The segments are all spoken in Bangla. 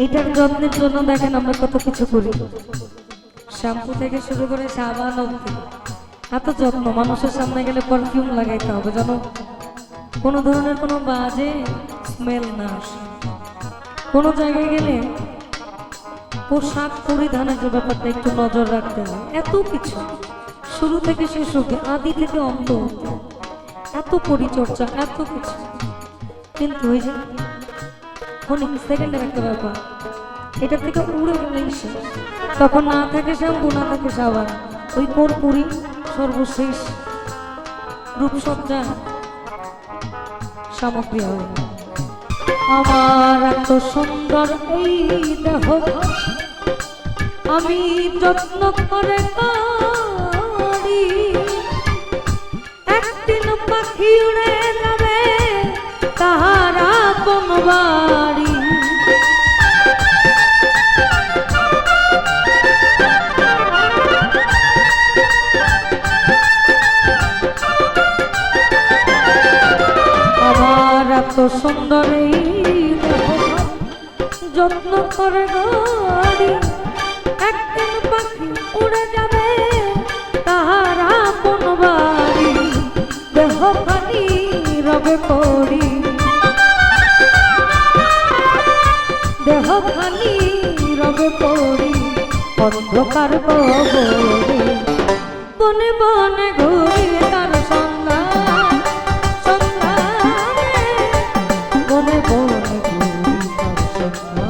এটার যত্নের জন্য দেখেন আমরা কত কিছু করি, শ্যাম্পু থেকে শুরু করে সাবান অবধি এত যত্ন। মানুষের সামনে গেলে পারফিউম লাগাইতে হবে যেন কোনো ধরনের কোনো বাজে স্মেল না আসে। কোনো জায়গায় গেলে পোশাক পরিধানের যে ব্যাপারটা একটু নজর রাখতে হয়। এত কিছু শুরু থেকে শেষ অবধি, আদি থেকে অন্ত অবধি এত পরিচর্যা, এত কিছু। কিন্তু ওই যে অনেক সেকেন্ডের একটা ব্যাপার, এটা থেকে উড়ে গেলেই শেষ। তখন না থাকে শ্যাম্পু, না থাকে সাবান, ওই কর্পূরী সর্বশেষ রূপসজ্জা সামগ্রী হয়। আমার এত সুন্দর এই দেহ আমি যত্ন করে করি, একদিন পাখি উড়ে যাবে তাহার আপন বাড়ি। আমার এত সুন্দর এই দেহ যত্ন করে গড়ি, একদিন পাখি উড়ে যাবে তাহার আপন বাড়ি। দেহ খানি রবে পড়ি, দেহ খানি রবে পড়ি অন্ধকার কবরে। বনে বনে ঘুরি তার সন্ধান, সন্ধানে বনে বনে ঘুরি তার সন্ধান।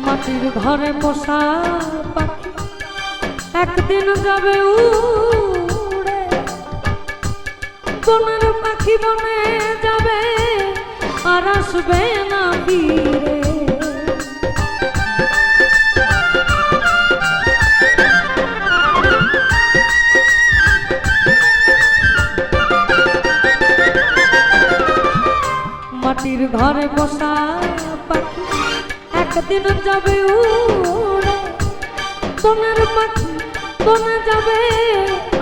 মাটির ঘরে পোষা পাখি একদিন যাবে উড়ে, বনের পাখি বনে যাবে আর আসবে না ফিরে। মাটির ঘরে পোষা পাখি একদিন যাবে উড়ে, বনের পাখি বনে যাবে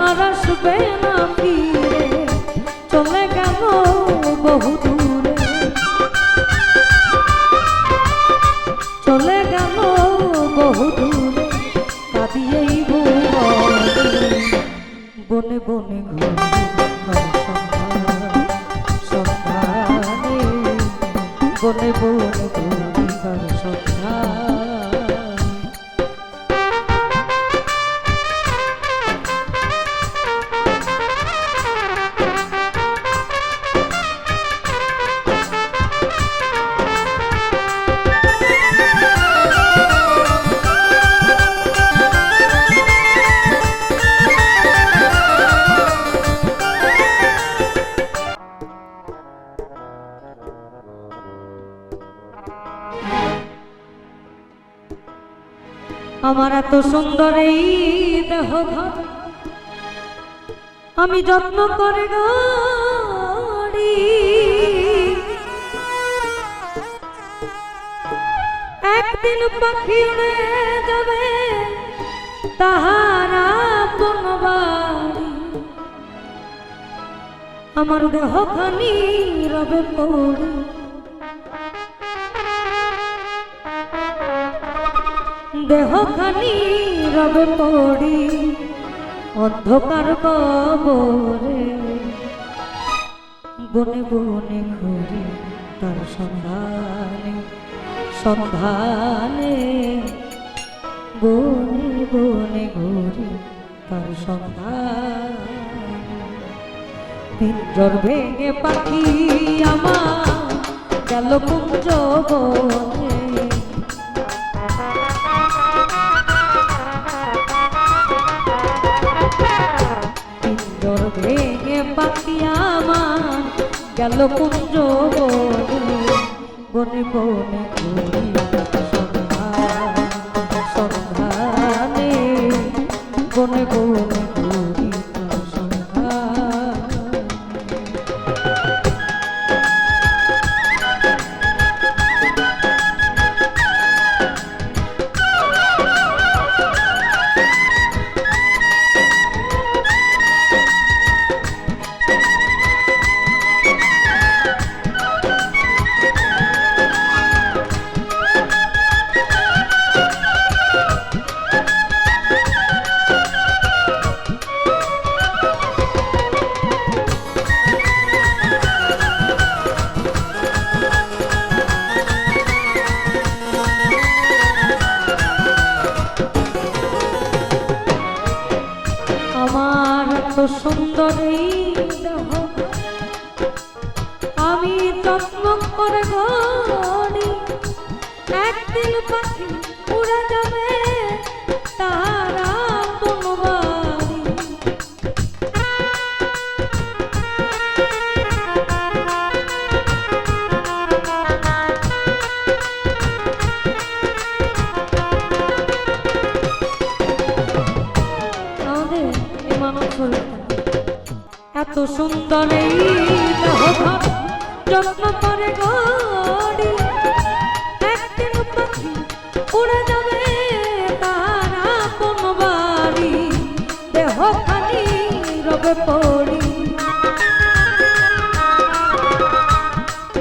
আর আসবে না ফিরে। চলে গেল বহু দূরে, চলে গেল বহু দূরে, কাঁদিয়েই বনে বনে ঘুরে সন্ধানে, বনে বনে ঘুরি তার সন্ধান। আমার এত সুন্দর এই দেহ আমি যত্ন করে গড়ি, একদিন পাখি উড়ে যাবে তাহার আপন বাড়ি। আমার দেহ খানি রবে পড়ি, দেহ খানি রবে পড়ি অন্ধকার কবরে। বনে বনে ঘুরি তার সন্ধানে, সন্ধানে বনে বনে ঘুরি তার সন্ধানে। পিঞ্জর ভেঙে পাখি আমার গেল কুঞ্জ বনে, ভেঙে পাখি আমার গেল কুঞ্জ বনে, বনে বনে ঘুরি সন্ধানে, বনে বনে ঘুরি তার সন্ধান। আমার তো সুন্দর এই দেহ, আমি যত্ন করে গড়ি, একদিন পাখি উড়ে যাবে তারা কোনো বাড়ি। আমাদের এই মানব শরীরটা এত সুন্দর এই দেহ যত্ন করে গড়ি, একদিন পাখি উড়ে যাবে তারা কোন বাড়ি। দেহ খালি রবে পড়ি,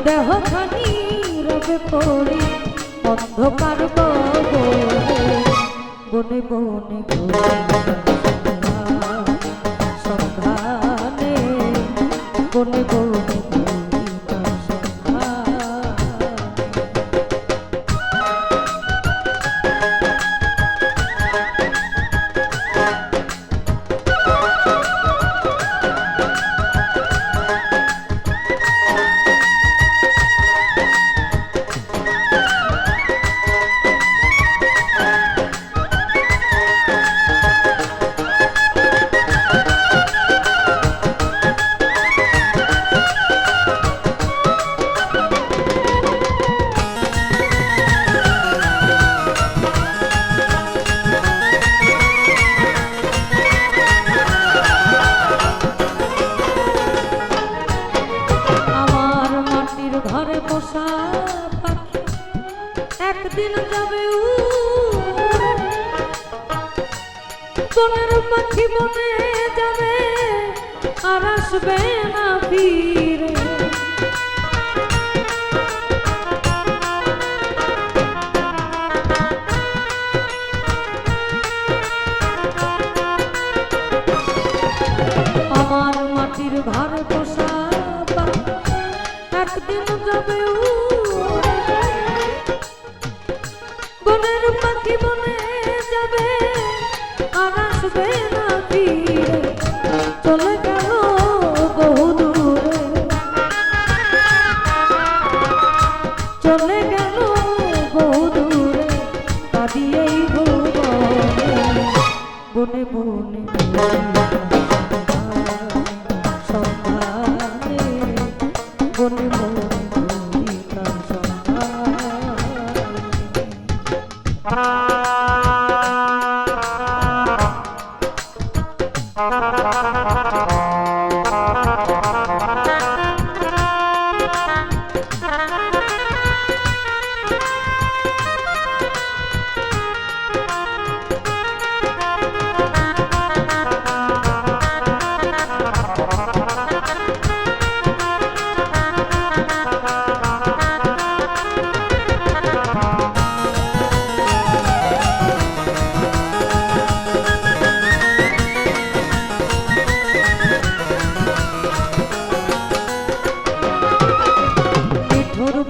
দেহ খালি রবে পড়ি, অন্ধকার বনে বনে সন্ধানে, বনে বনে ঘরে পোষা পাখি একদিন যাবে উড়ে, বনের পাখি বনে যাবে আর আসবে না ফিরে। আমার মাটির ঘরে পোষা পাখি একদিন যাবে উড়ে, বনের পাখি বনে যাবে আর আসবে না ফিরে। চলে গেল বহু দূরে, চলে গেল বহু দূরে, কাঁদিয়েই বনে বনে সন্ধানে, বনে বনে ঘুরি তার সন্ধানে।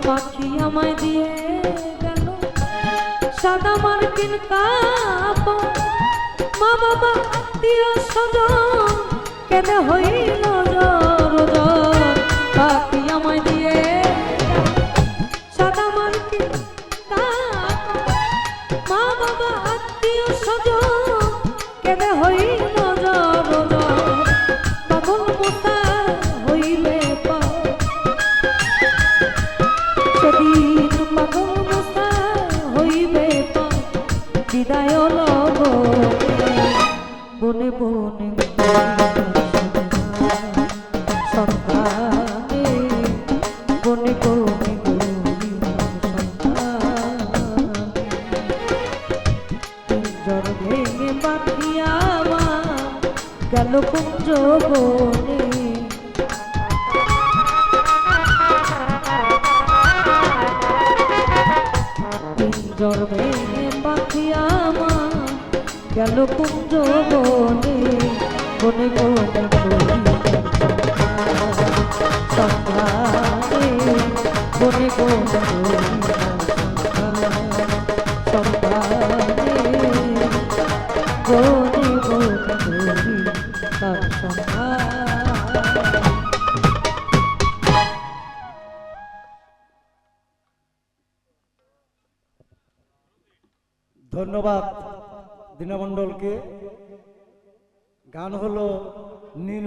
পাখি আমায় দিয়ে গেল সাদা মার্কিন কাপড়, মা বাবা আত্মীয় স্বজন কেঁদে হইল জর জর। পাখি আমায় দিয়ে সাদা মার্কিন কাপড়, মা বাবা আত্মীয় স্বজন কেঁদে হইল জর জর। পাগল মোতা হইবে সেদিন, পাগল মোতা হইবে বিদায় লব ভেঙে পাখিয়া আমার গেল কুঞ্জ বনে পিঞ্জর ভেঙে পাখিয়া আমার গেল কুঞ্জ বনে বনে বনে সন্ধানে বনে বনে সন্ধানে বনে বনে তার সন্ধান। ধন্যবাদ দীনমণ্ডলকে। গান হলো নীল